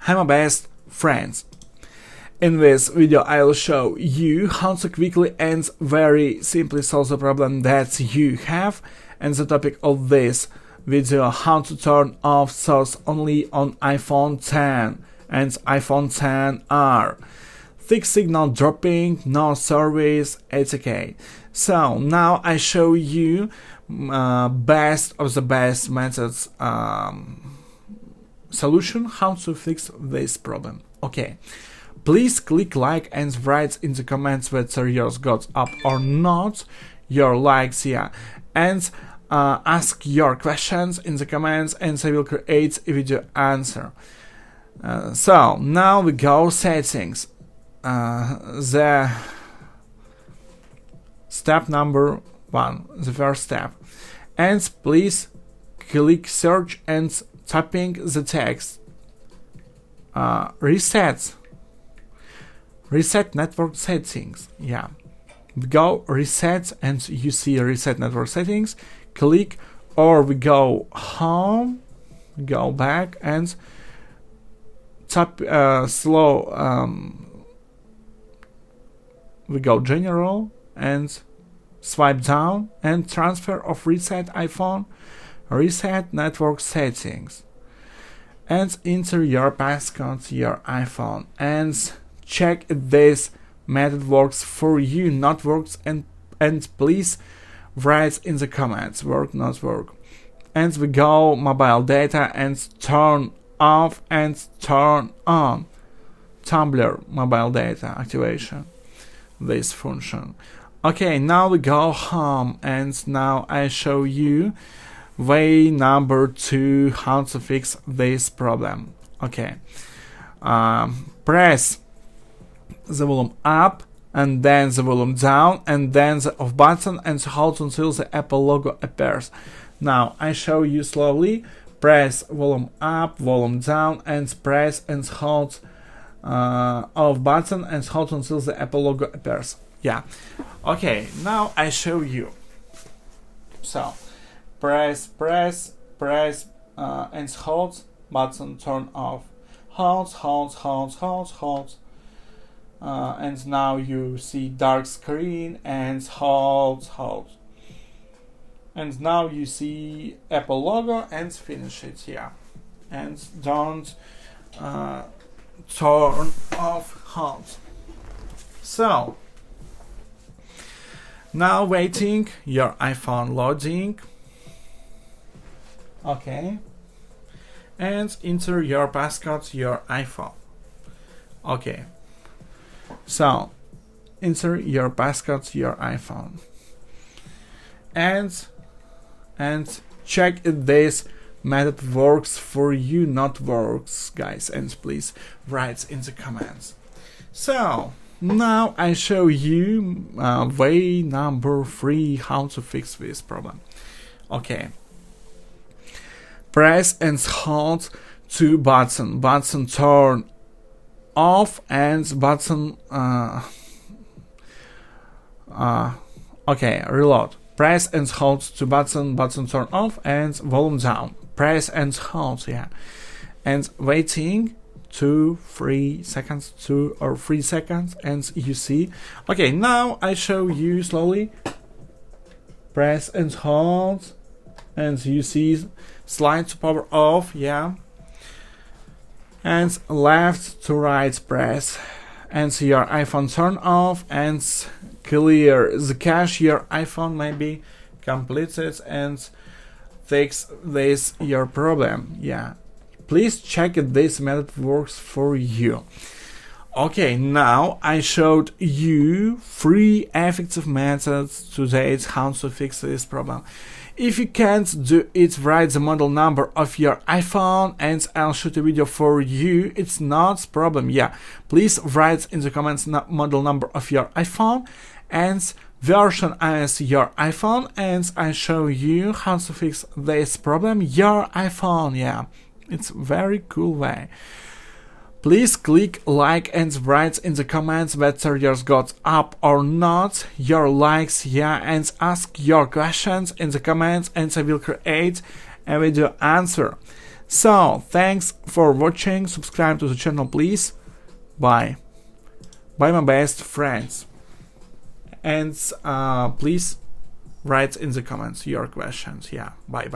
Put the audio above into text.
Hi my best friends. In this video I will show you how to quickly and very simply solve the problem that you have, and the topic of this video, how to turn off SOS only on iPhone 10 and iPhone 10R. Thick signal dropping, no service, it's okay. So now I show you best of the best methods solution how to fix this problem. Okay, please click like and write in the comments whether yours got up or not, your likes, yeah, and ask your questions in the comments and I will create a video answer. So now we go settings, the step number 1, the first step, and please click search and typing the text reset network settings. Yeah, we go reset and you see reset network settings, click, or we go home, go back and tap we go general and swipe down and transfer of reset iPhone, reset network settings, and enter your passcode to your iPhone and check if this method works for you, not works, and please write in the comments work, not work. And we go mobile data and turn off and turn on Tumblr mobile data activation, this function. Okay, now we go home and now I show you way number 2 how to fix this problem. Okay, press the volume up and then the volume down and then the off button and hold until the Apple logo appears. Now I show you slowly. Press volume up, volume down, and press and hold off button and hold until the Apple logo appears. Yeah. Okay, now I show you. So press and hold button, turn off, hold, and now you see dark screen and hold, and now you see Apple logo and finish it here, and don't turn off hold. So now waiting your iPhone loading. Okay, and enter your passcode to your iPhone. Okay, so enter your passcode to your iPhone and check if this method works for you, not works, guys, and please write in the comments. So now I show you way number 3 how to fix this problem. Okay, press and hold 2 button turn off and button okay, reload. Press and hold 2 button turn off and volume down. Press and hold, yeah, and waiting 2 or 3 seconds and you see. Okay, now I show you slowly. Press and hold and you see slide to power off, yeah, and left to right press and see your iPhone turn off and clear the cache. Your iPhone may be completed and fix this your problem. Yeah, please check if this method works for you. Okay, now I showed you 3 effective methods today how to fix this problem. If you can't do it, write the model number of your iPhone and I'll shoot a video for you. It's not a problem. Yeah, please write in the comments model number of your iPhone and version as your iPhone, and I show you how to fix this problem your iPhone. Yeah, it's a very cool way. Please click like and write in the comments whether yours got up or not, your likes, yeah, and ask your questions in the comments and I will create a video answer. So thanks for watching. Subscribe to the channel, please. Bye. Bye, my best friends. And please write in the comments your questions. Yeah, bye.